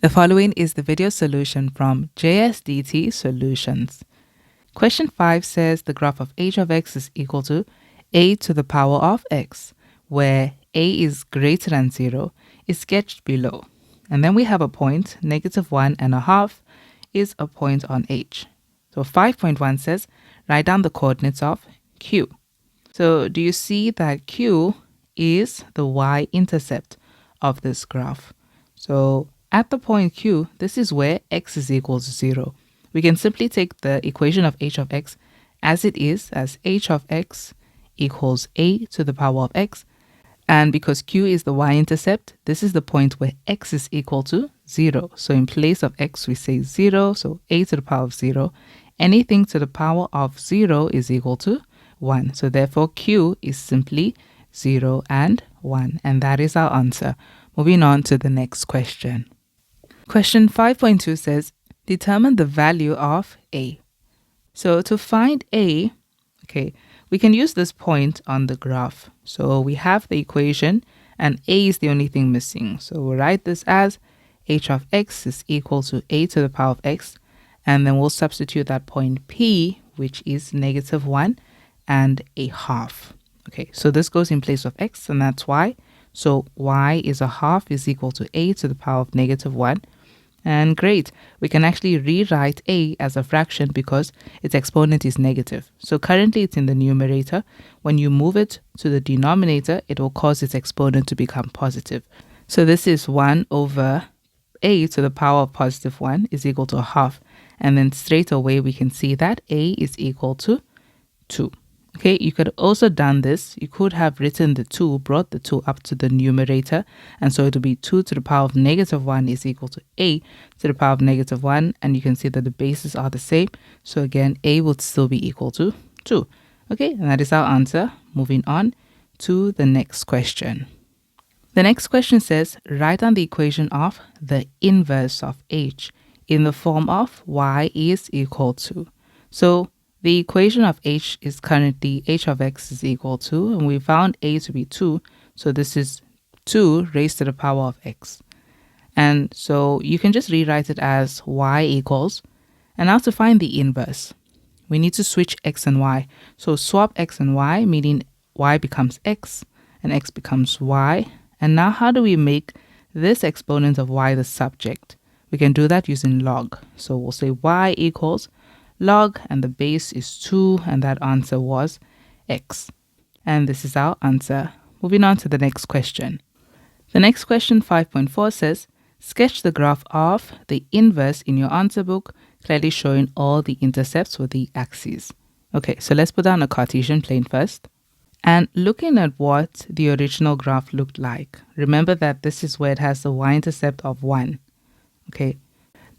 The following is the video solution from JSDT Solutions. Question 5 says the graph of h of x is equal to a to the power of x, where a is greater than 0, is sketched below. And then we have a point, -1.5 is a point on h. So 5.1 says write down the coordinates of q. So do you see that q is the y-intercept of this graph? So at the point q, this is where x is equal to 0. We can simply take the equation of h of x as it is, as h of x equals a to the power of x. And because q is the y-intercept, this is the point where x is equal to 0. So in place of x, we say 0, so a to the power of 0. Anything to the power of 0 is equal to 1. So therefore, q is simply 0 and 1. And that is our answer. Moving on to the next question. Question 5.2 says, determine the value of a. So to find a, we can use this point on the graph. So we have the equation and a is the only thing missing. So we'll write this as h of x is equal to a to the power of x. And then we'll substitute that point p, which is -1 and a half. Okay, so this goes in place of x, and that's y. So y is a half is equal to a to the power of -1. And great, we can actually rewrite a as a fraction because its exponent is negative. So currently it's in the numerator. When you move it to the denominator, it will cause its exponent to become positive. So this is 1 over a to the power of +1 is equal to a half. And then straight away we can see that a is equal to 2. Okay, you could also done this. You could have written the 2, brought the 2 up to the numerator. And so it will be 2 to the power of -1 is equal to a to the power of -1. And you can see that the bases are the same. So again, a would still be equal to 2. Okay, and that is our answer. Moving on to the next question. The next question says, write down the equation of the inverse of h in the form of y is equal to. So the equation of h is currently h of x is equal to, and we found a to be 2. So this is 2 raised to the power of x. And so you can just rewrite it as y equals. And now to find the inverse, we need to switch x and y. So swap x and y, meaning y becomes x and x becomes y. And now how do we make this exponent of y the subject? We can do that using log. So we'll say y equals log, and the base is 2, and that answer was x. And this is our answer. Moving on to the next question. The next question, 5.4, says, sketch the graph of the inverse in your answer book, clearly showing all the intercepts with the axes. Okay, so let's put down a Cartesian plane first. And looking at what the original graph looked like, remember that this is where it has the y-intercept of 1. Okay.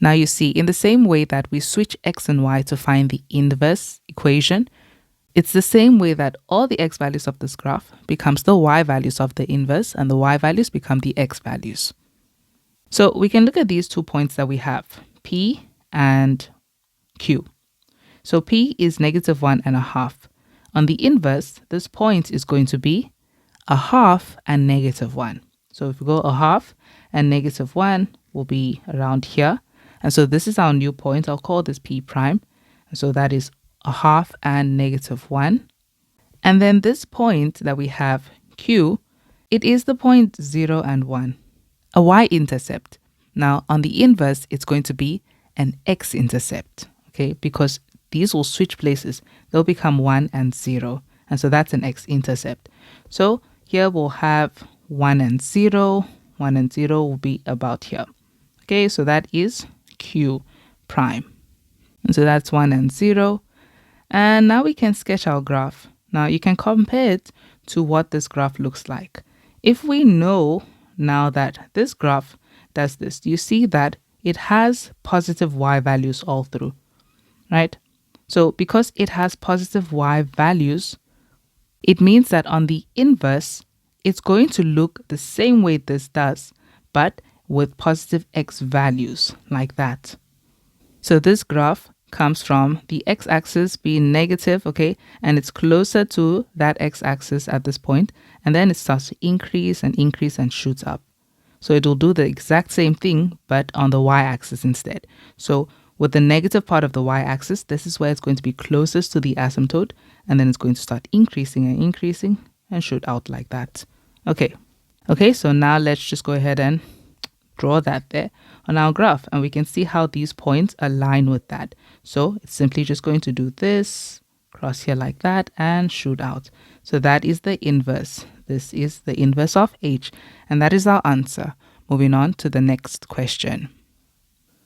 Now you see, in the same way that we switch x and y to find the inverse equation, it's the same way that all the x values of this graph becomes the y values of the inverse, and the y values become the x values. So we can look at these 2 points that we have, p and q. So p is -1.5. On the inverse, this point is going to be a half and -1. So if we go a half and -1 will be around here. And so this is our new point. I'll call this P prime. And so that is a half and -1. And then this point that we have Q, it is the point 0 and 1, a y-intercept. Now on the inverse, it's going to be an x-intercept, okay? Because these will switch places. They'll become 1 and 0. And so that's an x-intercept. So here we'll have 1 and 0. 1 and 0 will be about here. Okay, so that is Q prime. And so that's 1 and 0. And now we can sketch our graph. Now you can compare it to what this graph looks like. If we know now that this graph does this, you see that it has positive y values all through, right? So because it has positive y values, it means that on the inverse, it's going to look the same way this does, but with positive x values like that. So this graph comes from the x-axis being negative, okay, and it's closer to that x-axis at this point, and then it starts to increase and increase and shoots up. So it will do the exact same thing, but on the y-axis instead. So with the negative part of the y-axis, this is where it's going to be closest to the asymptote, and then it's going to start increasing and shoot out like that. Okay, so now let's just go ahead and draw that there on our graph, and we can see how these points align with that. So it's simply just going to do this, cross here like that, and shoot out. So that is the inverse. This is the inverse of h, and that is our answer. Moving on to the next question.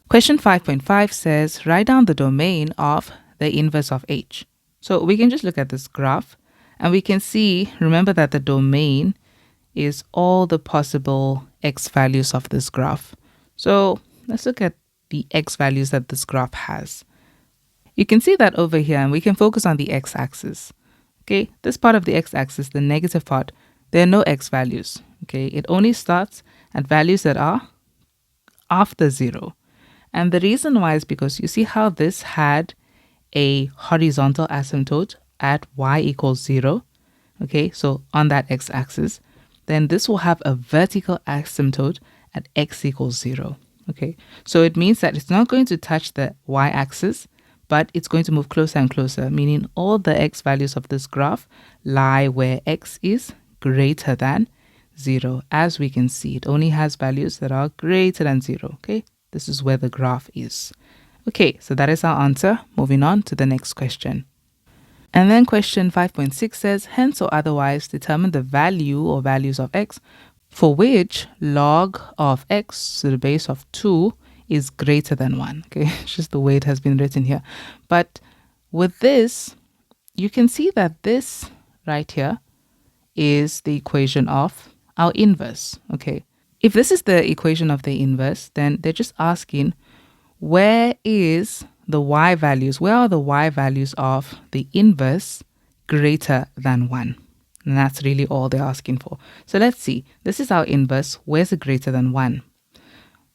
Question 5.5 says, write down the domain of the inverse of h. So we can just look at this graph, and we can see, remember that the domain is all the possible x values of this graph. So let's look at the x values that this graph has. You can see that over here, and we can focus on the x-axis. Okay, this part of the x-axis, the negative part, there are no x values. Okay, it only starts at values that are after 0. And the reason why is because you see how this had a horizontal asymptote at y equals 0. Okay, so on that x-axis, then this will have a vertical asymptote at x equals 0. Okay, so it means that it's not going to touch the y-axis, but it's going to move closer and closer, meaning all the x values of this graph lie where x is greater than 0. As we can see, it only has values that are greater than 0. Okay, this is where the graph is. Okay, so that is our answer. Moving on to the next question. And then question 5.6 says, hence or otherwise determine the value or values of x for which log of x to the base of 2 is greater than 1. Okay, it's just the way it has been written here. But with this, you can see that this right here is the equation of our inverse. Okay, if this is the equation of the inverse, then they're just asking, where is the y values? Where are the y values of the inverse greater than 1? And that's really all they're asking for. So let's see. This is our inverse. Where's it greater than 1?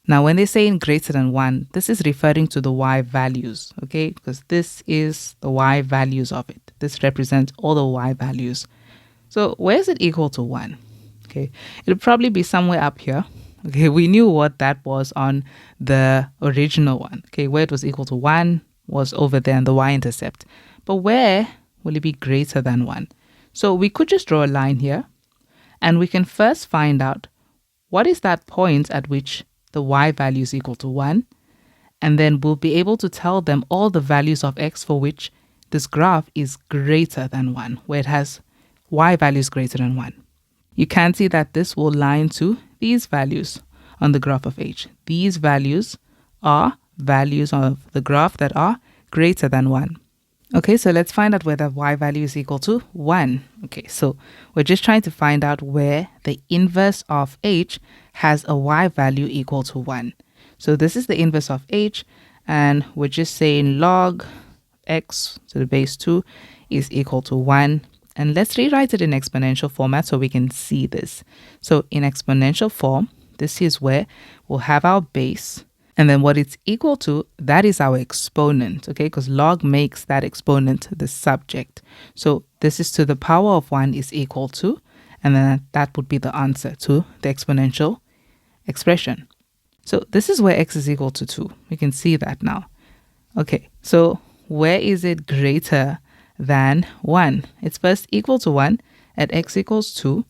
Now, when they say in greater than 1, this is referring to the y values, okay? Because this is the y values of it. This represents all the y values. So where is it equal to 1? Okay, it'll probably be somewhere up here. Okay, we knew what that was on the original one. Okay, where it was equal to 1 was over there in the y-intercept. But where will it be greater than 1? So we could just draw a line here, and we can first find out what is that point at which the y value is equal to 1, and then we'll be able to tell them all the values of x for which this graph is greater than 1, where it has y values greater than 1. You can see that this will line to these values on the graph of h. These values are values of the graph that are greater than 1. Okay, so let's find out whether y value is equal to 1. Okay, so we're just trying to find out where the inverse of h has a y value equal to 1. So this is the inverse of h, and we're just saying log x to the base 2 is equal to 1. And let's rewrite it in exponential format so we can see this. So in exponential form, this is where we'll have our base, and then what it's equal to, that is our exponent, okay? Because log makes that exponent the subject. So this is to the power of 1 is equal to, and then that would be the answer to the exponential expression. So this is where x is equal to 2. We can see that now. Okay, so where is it greater than 1? It's first equal to 1 at x equals 2,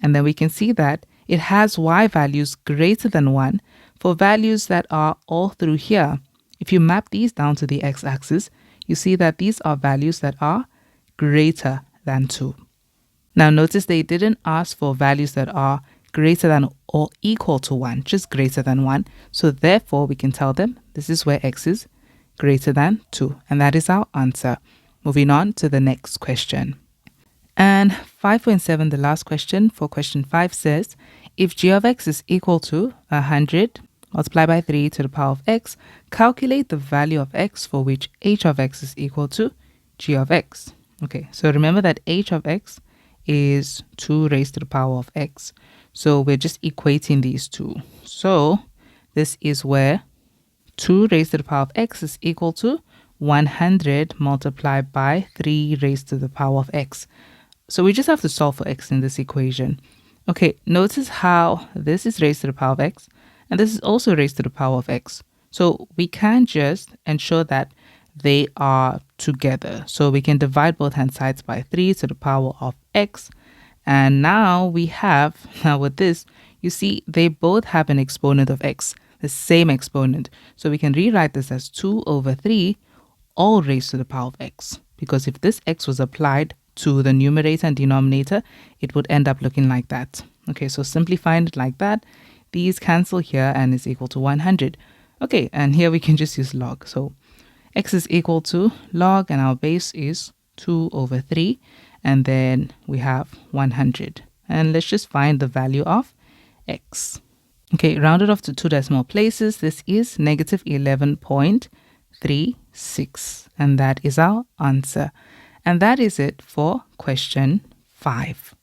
and then we can see that it has y values greater than 1 for values that are all through here. If you map these down to the x-axis, you see that these are values that are greater than 2. Now notice they didn't ask for values that are greater than or equal to 1, just greater than 1. So therefore we can tell them this is where x is greater than 2, and that is our answer. Moving on to the next question. And 5.7, the last question for question 5 says, if g of x is equal to 100 multiplied by 3 to the power of x, calculate the value of x for which h of x is equal to g of x. Okay, so remember that h of x is 2 raised to the power of x. So we're just equating these two. So this is where 2 raised to the power of x is equal to 100 multiplied by 3 raised to the power of x. So we just have to solve for x in this equation. Okay, notice how this is raised to the power of x and this is also raised to the power of x. So we can just ensure that they are together. So we can divide both hand sides by 3 to the power of x. And now we have, now with this, you see they both have an exponent of x, the same exponent. So we can rewrite this as 2 over 3 all raised to the power of x. Because if this x was applied to the numerator and denominator, it would end up looking like that. Okay, so simplifying it like that, these cancel here and is equal to 100. Okay, and here we can just use log. So x is equal to log, and our base is 2 over 3. And then we have 100. And let's just find the value of x. Okay, rounded off to 2 decimal places, this is negative 11.36. And that is our answer. And that is it for question 5.